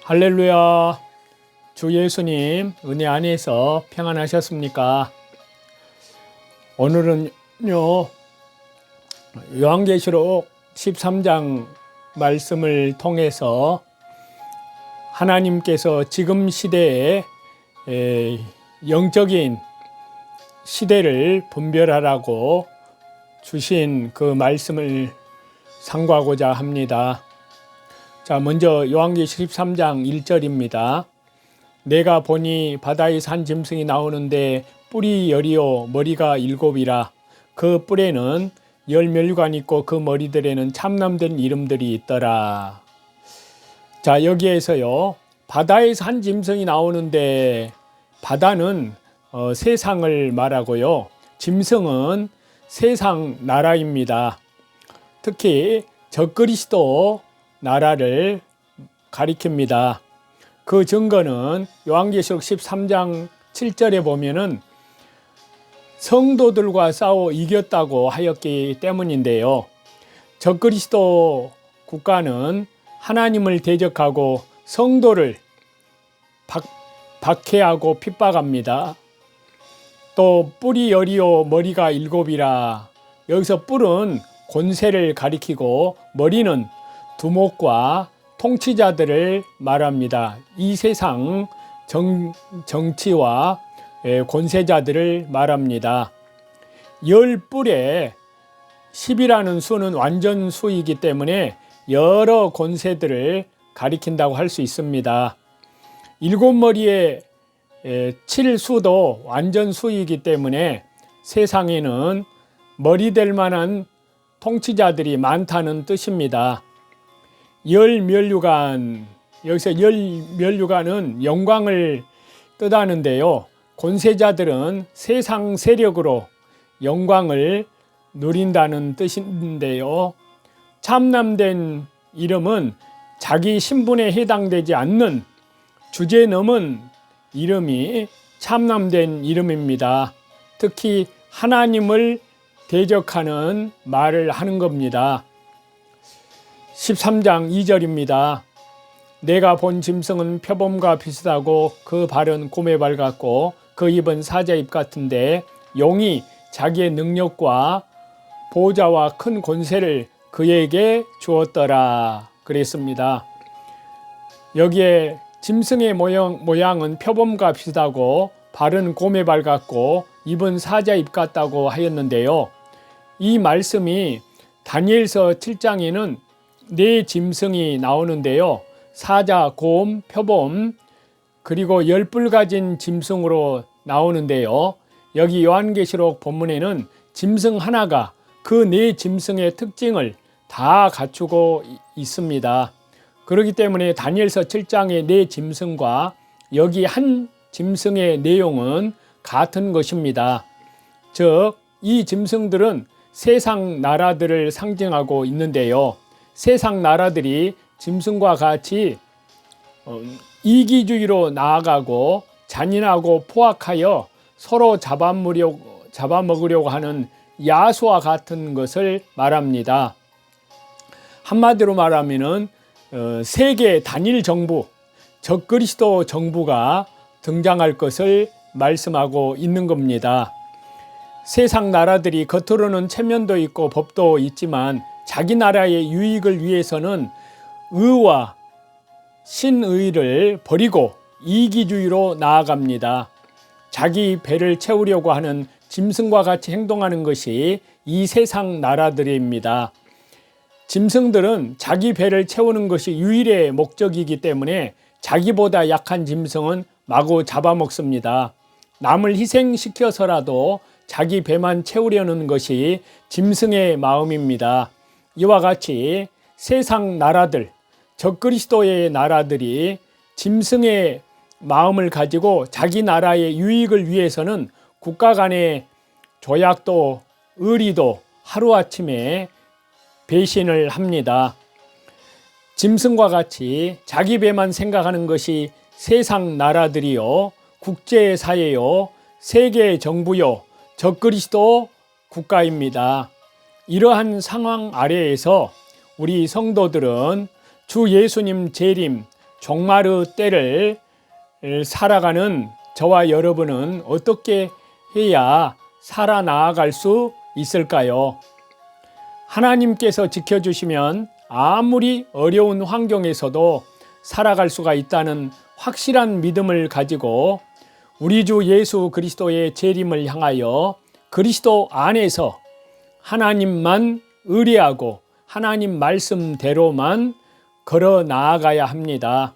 할렐루야. 주 예수님 은혜 안에서 평안하셨습니까? 오늘은요 요한계시록 13장 말씀을 통해서 하나님께서 지금 시대에 영적인 시대를 분별하라고 주신 그 말씀을 상고하고자 합니다. 자, 먼저 요한계시록 13장 1절입니다. 내가 보니 바다의 산 짐승이 나오는데 뿔이 열이요 머리가 일곱이라. 그 뿔에는 열 멸류관이 있고 그 머리들에는 참남된 이름들이 있더라. 자, 여기에서요 바다의 산 짐승이 나오는데 바다는 세상을 말하고요, 짐승은 세상 나라입니다. 특히 적그리스도 나라를 가리킵니다. 그 증거는 요한계시록 13장 7절에 보면은 성도들과 싸워 이겼다고 하였기 때문인데요. 적그리스도 국가는 하나님을 대적하고 성도를 박해하고 핍박합니다. 또 뿔이 열이요 머리가 일곱이라. 여기서 뿔은 권세를 가리키고 머리는 두목과 통치자들을 말합니다. 이 세상 정치와 권세자들을 말합니다. 열 뿔에 10이라는 수는 완전 수이기 때문에 여러 권세들을 가리킨다고 할 수 있습니다. 일곱 머리에 7수도 완전 수이기 때문에 세상에는 머리 될 만한 통치자들이 많다는 뜻입니다. 열 멸류관, 여기서 열 멸류관은 영광을 뜻하는데요, 권세자들은 세상 세력으로 영광을 누린다는 뜻인데요, 참남된 이름은 자기 신분에 해당되지 않는 주제 넘은 이름이 참남된 이름입니다. 특히 하나님을 대적하는 말을 하는 겁니다. 13장 2절입니다. 내가 본 짐승은 표범과 비슷하고 그 발은 곰의 발 같고 그 입은 사자 입 같은데 용이 자기의 능력과 보좌와 큰 권세를 그에게 주었더라 그랬습니다. 여기에 짐승의 모양은 표범과 비슷하고 발은 곰의 발 같고 입은 사자 입 같다고 하였는데요. 이 말씀이 다니엘서 7장에는 네 짐승이 나오는데요, 사자, 곰, 표범 그리고 열뿔 가진 짐승으로 나오는데요, 여기 요한계시록 본문에는 짐승 하나가 그 네 짐승의 특징을 다 갖추고 있습니다. 그렇기 때문에 다니엘서 7장의 네 짐승과 여기 한 짐승의 내용은 같은 것입니다. 즉, 이 짐승들은 세상 나라들을 상징하고 있는데요, 세상 나라들이 짐승과 같이 이기주의로 나아가고 잔인하고 포악하여 서로 잡아먹으려고 하는 야수와 같은 것을 말합니다. 한마디로 말하면은 세계 단일 정부, 적그리스도 정부가 등장할 것을 말씀하고 있는 겁니다. 세상 나라들이 겉으로는 체면도 있고 법도 있지만 자기 나라의 유익을 위해서는 의와 신의를 버리고 이기주의로 나아갑니다. 자기 배를 채우려고 하는 짐승과 같이 행동하는 것이 이 세상 나라들입니다. 짐승들은 자기 배를 채우는 것이 유일의 목적이기 때문에 자기보다 약한 짐승은 마구 잡아먹습니다. 남을 희생시켜서라도 자기 배만 채우려는 것이 짐승의 마음입니다. 이와 같이 세상 나라들, 적그리스도의 나라들이 짐승의 마음을 가지고 자기 나라의 유익을 위해서는 국가 간의 조약도 의리도 하루아침에 배신을 합니다. 짐승과 같이 자기 배만 생각하는 것이 세상 나라들이요, 국제사회요, 세계 정부요, 적그리스도 국가입니다. 이러한 상황 아래에서 우리 성도들은 주 예수님 재림, 종말의 때를 살아가는 저와 여러분은 어떻게 해야 살아나갈 수 있을까요? 하나님께서 지켜주시면 아무리 어려운 환경에서도 살아갈 수가 있다는 확실한 믿음을 가지고 우리 주 예수 그리스도의 재림을 향하여 그리스도 안에서 하나님만 의뢰하고 하나님 말씀대로만 걸어 나아가야 합니다.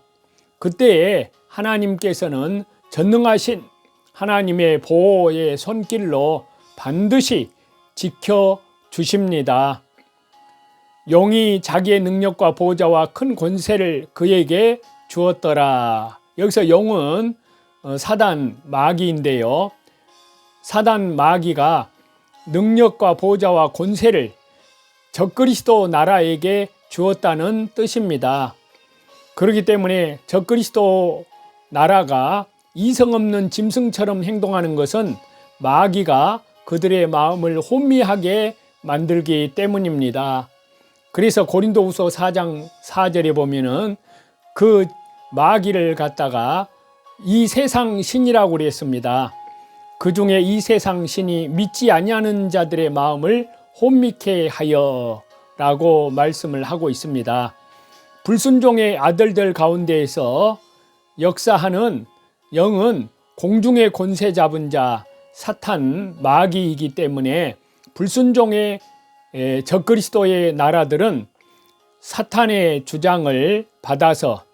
그때에 하나님께서는 전능하신 하나님의 보호의 손길로 반드시 지켜주십니다. 용이 자기의 능력과 보좌와 큰 권세를 그에게 주었더라. 여기서 용은 사단 마귀인데요. 사단 마귀가 능력과 보좌와 권세를 적그리스도 나라에게 주었다는 뜻입니다. 그렇기 때문에 적그리스도 나라가 이성 없는 짐승처럼 행동하는 것은 마귀가 그들의 마음을 혼미하게 만들기 때문입니다. 그래서 고린도후서 4장 4절에 보면은 그 마귀를 갖다가 이 세상 신이라고 그랬습니다. 그 중에 이 세상 신이 믿지 아니하는 자들의 마음을 혼미케 하여 라고 말씀을 하고 있습니다. 불순종의 아들들 가운데에서 역사하는 영은 공중의 권세 잡은 자 사탄 마귀이기 때문에 불순종의 적그리스도의 나라들은 사탄의 주장을 받아서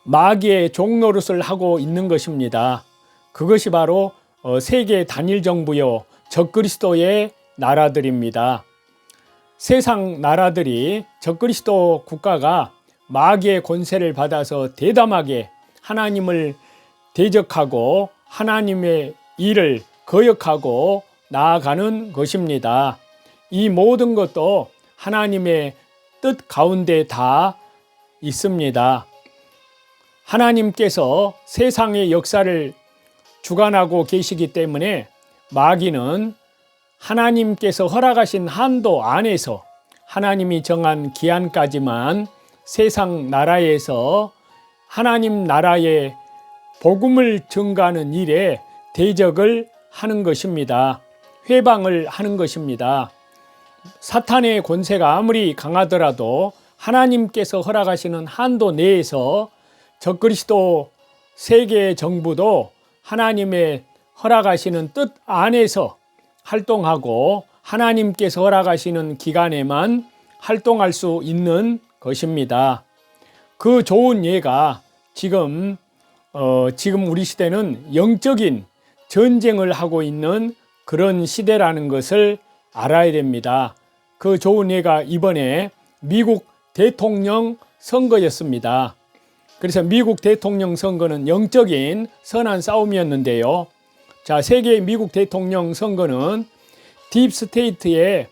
마귀의 종노릇을 하고 있는 것입니다. 그것이 바로 세계 단일 정부요 적그리스도의 나라들입니다. 세상 나라들이 적그리스도 국가가 마귀의 권세를 받아서 대담하게 하나님을 대적하고 하나님의 일을 거역하고 나아가는 것입니다. 이 모든 것도 하나님의 뜻 가운데 다 있습니다. 하나님께서 세상의 역사를 주관하고 계시기 때문에 마귀는 하나님께서 허락하신 한도 안에서 하나님이 정한 기한까지만 세상 나라에서 하나님 나라의 복음을 증가하는 일에 대적을 하는 것입니다. 회방을 하는 것입니다. 사탄의 권세가 아무리 강하더라도 하나님께서 허락하시는 한도 내에서 적그리스도 세계 정부도 하나님의 허락하시는 뜻 안에서 활동하고 하나님께서 허락하시는 기간에만 활동할 수 있는 것입니다. 그 좋은 예가 지금 우리 시대는 영적인 전쟁을 하고 있는 그런 시대라는 것을 알아야 됩니다. 그 좋은 예가 이번에 미국 대통령 선거였습니다. 그래서 미국 대통령 선거는 영적인 선한 싸움이었는데요. 자, 세계 미국 대통령 선거는 딥스테이트의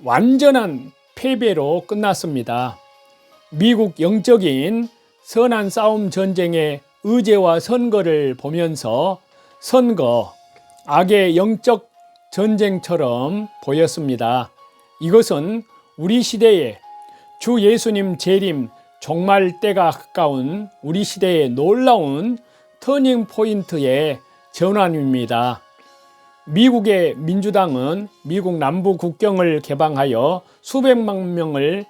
완전한 패배로 끝났습니다. 미국 영적인 선한 싸움 전쟁의 의제와 선거를 보면서 선거, 악의 영적 전쟁처럼 보였습니다. 이것은 우리 시대에 주 예수님 재림 종말 때가 가까운 우리 시대의 놀라운 터닝 포인트의 전환입니다. 미국의 민주당은 미국 남부 국경을 개방하여 수백만 명을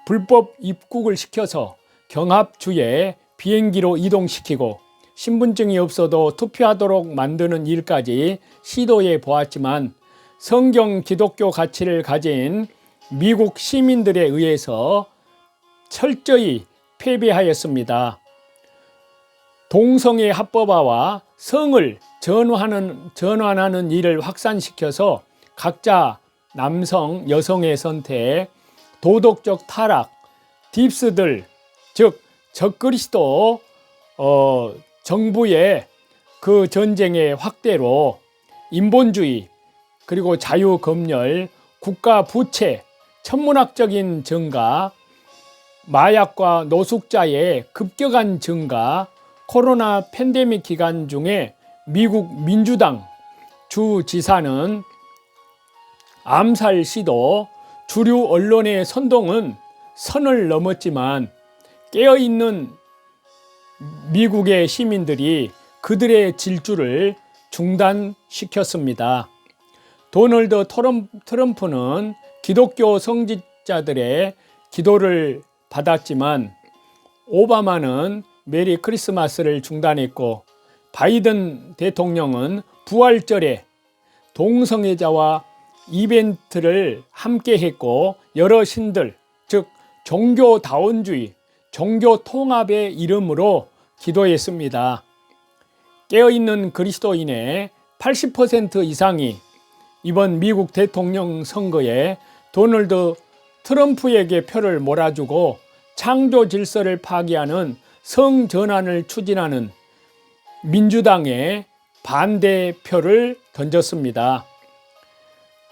불법 입국을 시켜서 경합주에 비행기로 이동시키고 신분증이 없어도 투표하도록 만드는 일까지 시도해 보았지만 성경 기독교 가치를 가진 미국 시민들에 의해서 철저히 패배하였습니다. 동성애 합법화와 성을 전환하는 일을 확산시켜서 각자 남성, 여성의 선택, 도덕적 타락, 딥스들, 즉 적그리스도 정부의 그 전쟁의 확대로 인본주의, 그리고 자유검열, 국가 부채, 천문학적인 증가, 마약과 노숙자의 급격한 증가, 코로나 팬데믹 기간 중에 미국 민주당 주지사는 암살 시도, 주류 언론의 선동은 선을 넘었지만 깨어있는 미국의 시민들이 그들의 질주를 중단시켰습니다. 도널드 트럼프는 기독교 성직자들의 기도를 받았지만 오바마는 메리 크리스마스를 중단했고 바이든 대통령은 부활절에 동성애자와 이벤트를 함께 했고 여러 신들, 즉 종교다원주의, 종교통합의 이름으로 기도했습니다. 깨어있는 그리스도인의 80% 이상이 이번 미국 대통령 선거에 도널드 트럼프에게 표를 몰아주고 창조 질서를 파기하는 성전환을 추진하는 민주당에 반대표를 던졌습니다.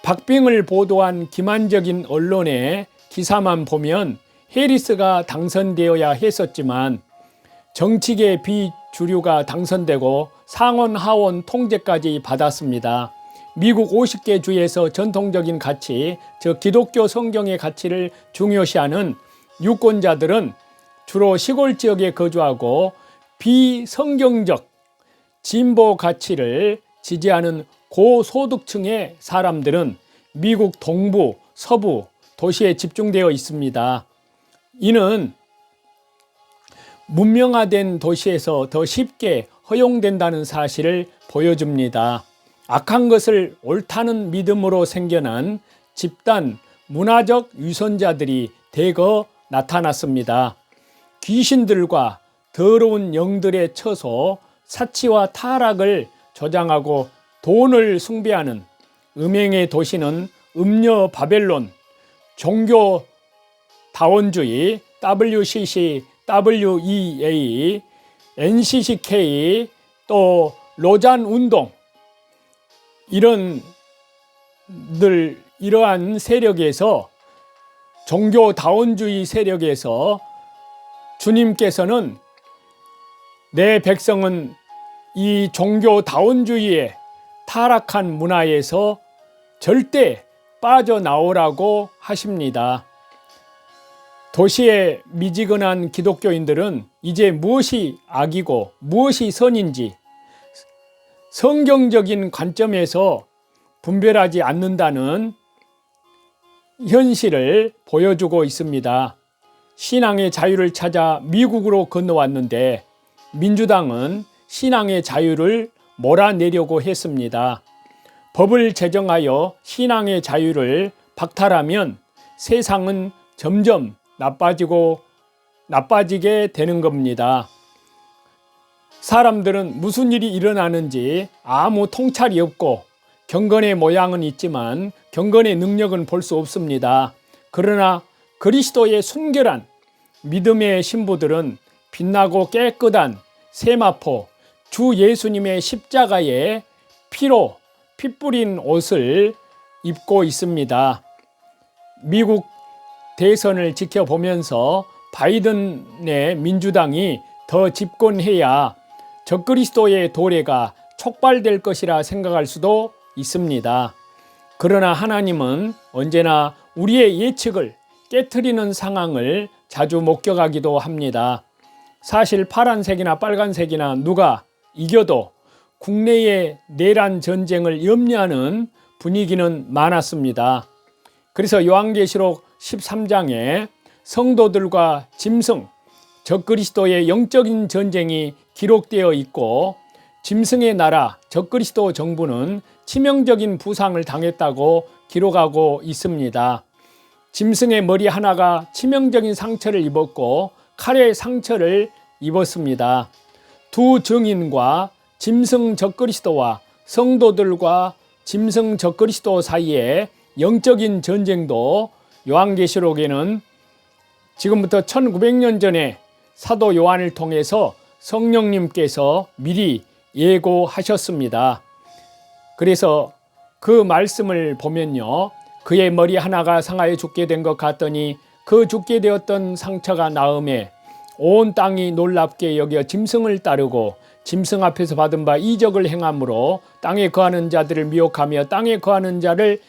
박빙을 보도한 기만적인 언론의 기사만 보면 해리스가 당선되어야 했었지만 정치계 비주류가 당선되고 상원 하원 통제까지 받았습니다. 미국 50개 주에서 전통적인 가치, 즉 기독교 성경의 가치를 중요시하는 유권자들은 주로 시골 지역에 거주하고 비성경적 진보 가치를 지지하는 고소득층의 사람들은 미국 동부, 서부 도시에 집중되어 있습니다. 이는 문명화된 도시에서 더 쉽게 허용된다는 사실을 보여줍니다. 악한 것을 옳다는 믿음으로 생겨난 집단 문화적 유선자들이 대거 나타났습니다. 귀신들과 더러운 영들의 처소, 사치와 타락을 조장하고 돈을 숭배하는 음행의 도시는 음녀 바벨론, 종교 다원주의, WCC, WEA, NCCK, 또 로잔 운동 이러한 세력에서 종교 다원주의 세력에서 주님께서는 내 백성은 이 종교 다원주의의 타락한 문화에서 절대 빠져나오라고 하십니다. 도시의 미지근한 기독교인들은 이제 무엇이 악이고 무엇이 선인지 성경적인 관점에서 분별하지 않는다는 현실을 보여주고 있습니다. 신앙의 자유를 찾아 미국으로 건너왔는데 민주당은 신앙의 자유를 몰아내려고 했습니다. 법을 제정하여 신앙의 자유를 박탈하면 세상은 점점 나빠지게 되는 겁니다. 사람들은 무슨 일이 일어나는지 아무 통찰이 없고 경건의 모양은 있지만 경건의 능력은 볼 수 없습니다. 그러나 그리스도의 순결한 믿음의 신부들은 빛나고 깨끗한 세마포 주 예수님의 십자가의 피로 피 뿌린 옷을 입고 있습니다. 미국 대선을 지켜보면서 바이든의 민주당이 더 집권해야 적그리스도의 도래가 촉발될 것이라 생각할 수도 있습니다. 그러나 하나님은 언제나 우리의 예측을 깨트리는 상황을 자주 목격하기도 합니다. 사실 파란색이나 빨간색이나 누가 이겨도 국내의 내란 전쟁을 염려하는 분위기는 많았습니다. 그래서 요한계시록 13장에 성도들과 짐승, 적그리스도의 영적인 전쟁이 기록되어 있고 짐승의 나라, 적그리스도 정부는 치명적인 부상을 당했다고 기록하고 있습니다. 짐승의 머리 하나가 치명적인 상처를 입었고 칼의 상처를 입었습니다. 두 증인과 짐승 적그리스도와 성도들과 짐승 적그리스도 사이에 영적인 전쟁도 요한계시록에는 지금부터 1900년 전에 사도 요한을 통해서 성령님께서 미리 예고하셨습니다. 그래서 그 말씀을 보면요, 그의 머리 하나가 상하여 죽게 된 것 같더니 그 죽게 되었던 상처가 나음에 온 땅이 놀랍게 여겨 짐승을 따르고 짐승 앞에서 받은 바 이적을 행함으로 땅에 거하는 자들을 미혹하며 땅에 거하는 자를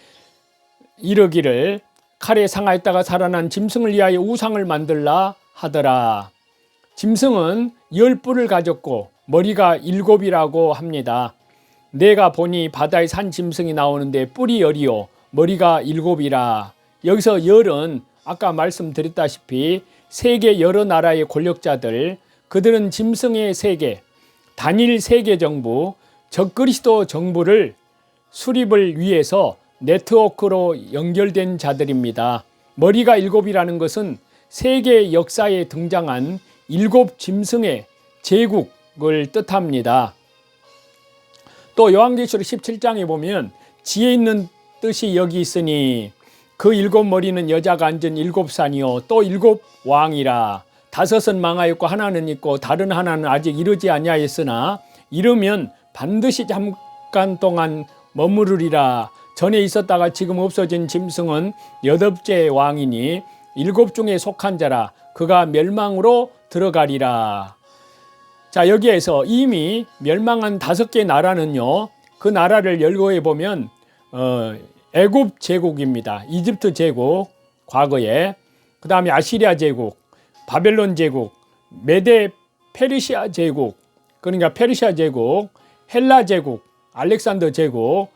이르기를 칼에 상하였다가 살아난 짐승을 위하여 우상을 만들라 하더라. 짐승은 10뿔을 가졌고 머리가 7이라고 합니다. 내가 보니 바다에 산 짐승이 나오는데 뿔이 10이요 머리가 7이라. 여기서 10은 아까 말씀드렸다시피 세계 여러 나라의 권력자들, 그들은 짐승의 세계, 단일 세계 정부, 적그리스도 정부를 수립을 위해서 네트워크로 연결된 자들입니다. 머리가 7이라는 것은 세계 역사에 등장한 7 짐승의 제국을 뜻합니다. 또 요한계시록 17장에 보면 지혜 있는 뜻이 여기 있으니 그 7 머리는 여자가 앉은 7산이요 또 7 왕이라. 5은 망하였고 하나는 있고 다른 하나는 아직 이르지 아니하였으나 이르면 반드시 잠깐 동안 머무르리라. 전에 있었다가 지금 없어진 짐승은 8째 왕이니 7 중에 속한 자라. 그가 멸망으로 들어가리라. 자, 여기에서 이미 멸망한 5개 나라는요, 그 나라를 열거해 보면 애굽 제국입니다. 이집트 제국 과거에, 그 다음에 아시리아 제국, 바벨론 제국, 메데 페르시아 제국, 그러니까 페르시아 제국, 헬라 제국, 알렉산더 제국,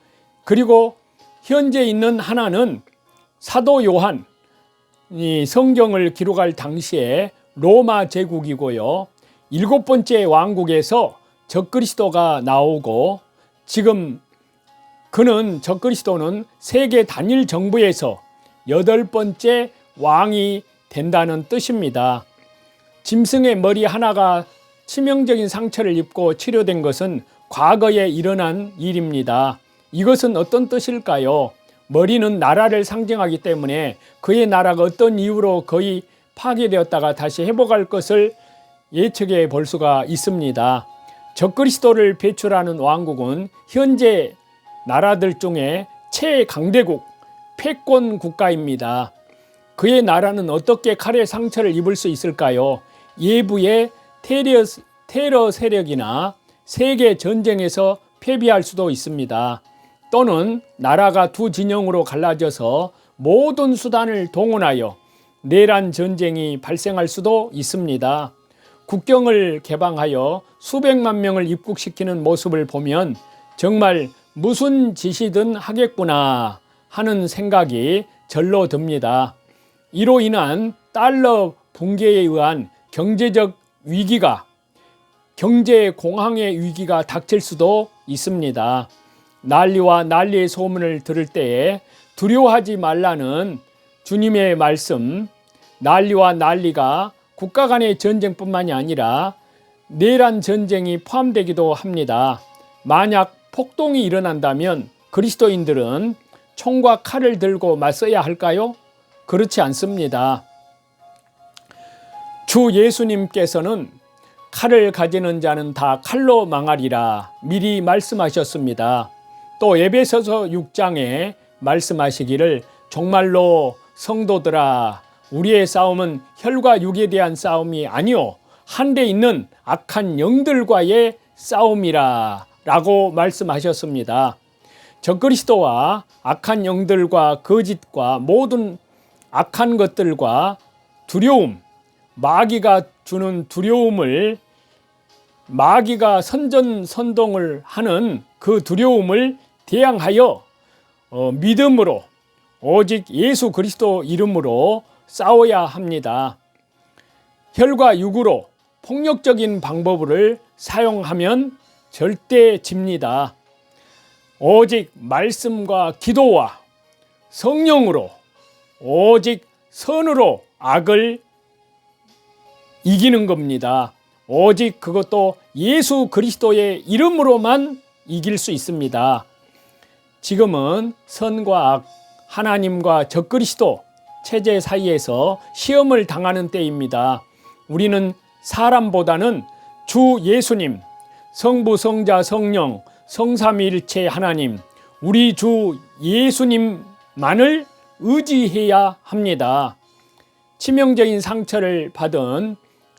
그리고 현재 있는 하나는 사도 요한이 성경을 기록할 당시에 로마 제국이고요. 7번째 왕국에서 적그리스도가 나오고, 지금 적그리스도는 세계 단일 정부에서 8번째 왕이 된다는 뜻입니다. 짐승의 머리 하나가 치명적인 상처를 입고 치료된 것은 과거에 일어난 일입니다. 이것은 어떤 뜻일까요? 머리는 나라를 상징하기 때문에 그의 나라가 어떤 이유로 거의 파괴되었다가 다시 회복할 것을 예측해 볼 수가 있습니다. 적그리스도를 배출하는 왕국은 현재 나라들 중에 최강대국, 패권 국가입니다. 그의 나라는 어떻게 칼의 상처를 입을 수 있을까요? 예부의 테러 세력이나 세계 전쟁에서 패배할 수도 있습니다. 또는 나라가 두 진영으로 갈라져서 모든 수단을 동원하여 내란 전쟁이 발생할 수도 있습니다. 국경을 개방하여 수백만 명을 입국시키는 모습을 보면 정말 무슨 짓이든 하겠구나 하는 생각이 절로 듭니다. 이로 인한 달러 붕괴에 의한 경제적 위기가, 경제 공황의 위기가 닥칠 수도 있습니다. 난리와 난리의 소문을 들을 때에 두려워하지 말라는 주님의 말씀, 난리와 난리가 국가 간의 전쟁뿐만이 아니라 내란 전쟁이 포함되기도 합니다. 만약 폭동이 일어난다면 그리스도인들은 총과 칼을 들고 맞서야 할까요? 그렇지 않습니다. 주 예수님께서는 칼을 가지는 자는 다 칼로 망하리라 미리 말씀하셨습니다. 또 에베소서 6장에 말씀하시기를 정말로 성도들아 우리의 싸움은 혈과 육에 대한 싸움이 아니요 한데 있는 악한 영들과의 싸움이라 라고 말씀하셨습니다. 적그리스도와 악한 영들과 거짓과 모든 악한 것들과 두려움, 마귀가 주는 두려움을, 마귀가 선전선동을 하는 그 두려움을 대항하여 믿음으로 오직 예수 그리스도 이름으로 싸워야 합니다. 혈과 육으로 폭력적인 방법을 사용하면 절대 집니다. 오직 말씀과 기도와 성령으로 오직 선으로 악을 이기는 겁니다. 오직 그것도 예수 그리스도의 이름으로만 이길 수 있습니다. 지금은 선과 악, 하나님과 적그리스도 체제 사이에서 시험을 당하는 때입니다. 우리는 사람보다는 주 예수님, 성부, 성자, 성령, 성삼위일체 하나님, 우리 주 예수님만을 의지해야 합니다. 치명적인 상처를 받은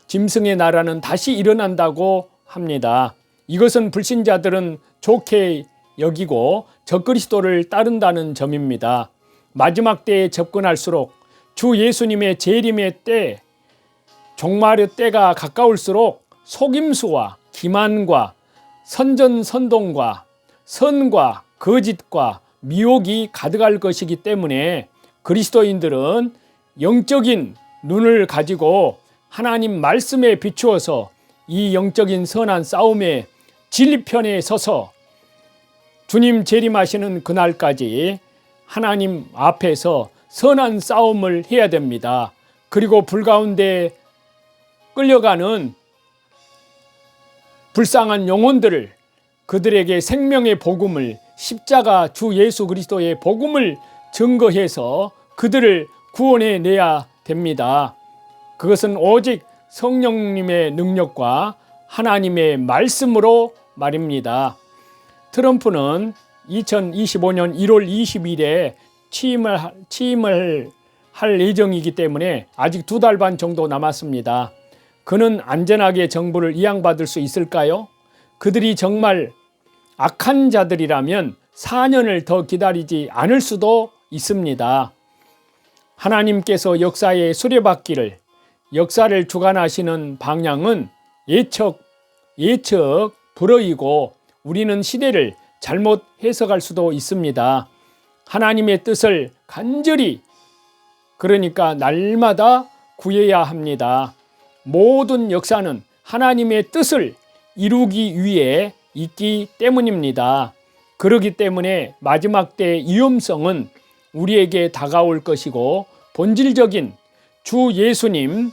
짐승의 나라는 다시 일어난다고 합니다. 이것은 불신자들은 좋게 여기고 적그리스도를 따른다는 점입니다. 마지막 때에 접근할수록 주 예수님의 재림의 때, 종말의 때가 가까울수록 속임수와 기만과 선전선동과 선과 거짓과 미혹이 가득할 것이기 때문에 그리스도인들은 영적인 눈을 가지고 하나님 말씀에 비추어서 이 영적인 선한 싸움의 진리편에 서서 주님 재림하시는 그날까지 하나님 앞에서 선한 싸움을 해야 됩니다. 그리고 불 가운데 끌려가는 불쌍한 영혼들을, 그들에게 생명의 복음을, 십자가 주 예수 그리스도의 복음을 증거해서 그들을 구원해 내야 됩니다. 그것은 오직 성령님의 능력과 하나님의 말씀으로 말입니다. 트럼프는 2025년 1월 20일에 취임을 할 예정이기 때문에 아직 2달 반 정도 남았습니다. 그는 안전하게 정부를 이양받을 수 있을까요? 그들이 정말 악한 자들이라면 4년을 더 기다리지 않을 수도 있습니다. 하나님께서 역사의 수레바퀴를, 역사를 주관하시는 방향은 예측 불허이고 우리는 시대를 잘못 해석할 수도 있습니다. 하나님의 뜻을 간절히, 그러니까 날마다 구해야 합니다. 모든 역사는 하나님의 뜻을 이루기 위해 있기 때문입니다. 그렇기 때문에 마지막 때의 위험성은 우리에게 다가올 것이고 본질적인 주 예수님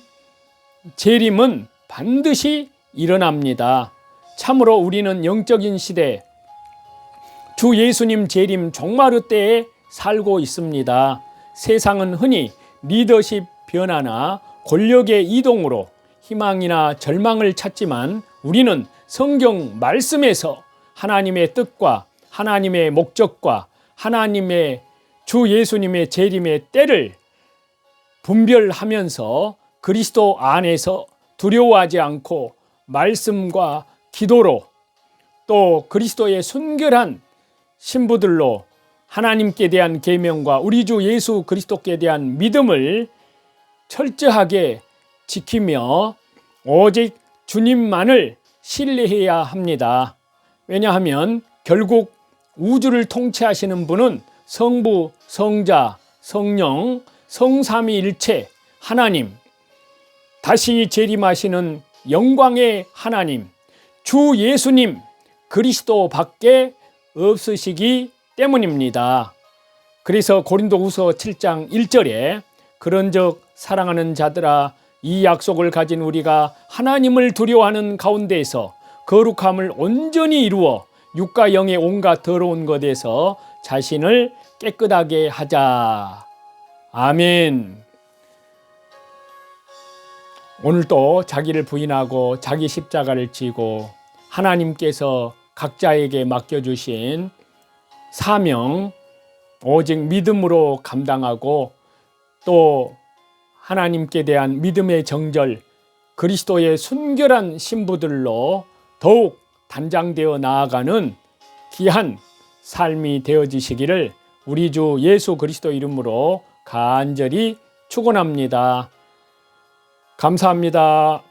재림은 반드시 일어납니다. 참으로 우리는 영적인 시대, 주 예수님 재림 종말의 때에 살고 있습니다. 세상은 흔히 리더십 변화나 권력의 이동으로 희망이나 절망을 찾지만 우리는 성경 말씀에서 하나님의 뜻과 하나님의 목적과 하나님의 주 예수님의 재림의 때를 분별하면서 그리스도 안에서 두려워하지 않고 말씀과 기도로 또 그리스도의 순결한 신부들로 하나님께 대한 계명과 우리 주 예수 그리스도께 대한 믿음을 철저하게 지키며 오직 주님만을 신뢰해야 합니다. 왜냐하면 결국 우주를 통치하시는 분은 성부, 성자, 성령, 성삼위일체 하나님, 다시 재림하시는 영광의 하나님, 주 예수님 그리스도밖에 없으시기 때문입니다. 그래서 고린도후서 7장 1절에 그런즉 사랑하는 자들아 이 약속을 가진 우리가 하나님을 두려워하는 가운데에서 거룩함을 온전히 이루어 육과 영의 온갖 더러운 것에서 자신을 깨끗하게 하자. 아멘. 오늘도 자기를 부인하고 자기 십자가를 지고 하나님께서 각자에게 맡겨주신 사명 오직 믿음으로 감당하고 또 하나님께 대한 믿음의 정절, 그리스도의 순결한 신부들로 더욱 단장되어 나아가는 귀한 삶이 되어지시기를 우리 주 예수 그리스도 이름으로 간절히 축원합니다. 감사합니다.